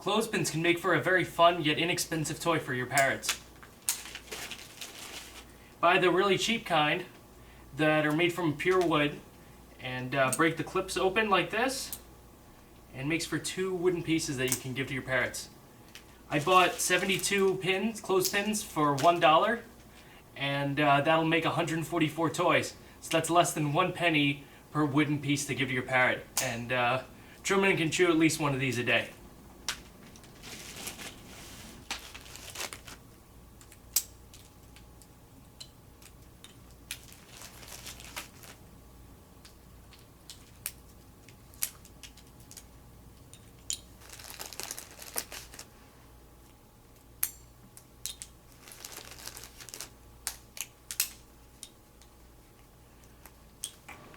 Clothespins can make for a very fun yet inexpensive toy for your parrots. Buy the really cheap kind that are made from pure wood and break the clips open like this, and makes for 2 wooden pieces that you can give to your parrots. I bought 72 clothespins for $1, and that'll make 144 toys. So that's less than 1 penny per wooden piece to give to your parrot. And Truman can chew at least one of these a day.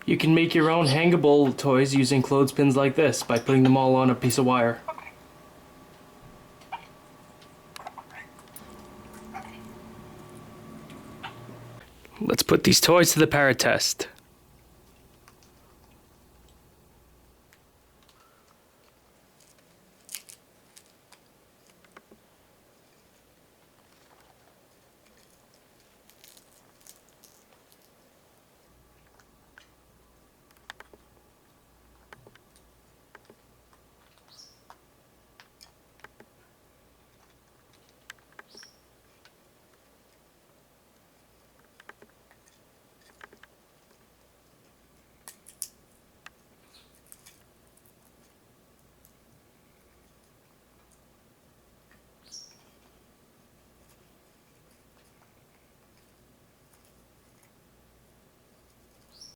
You can make your own hangable toys using clothespins like this by putting them all on a piece of wire. Let's put these toys to the parrot test.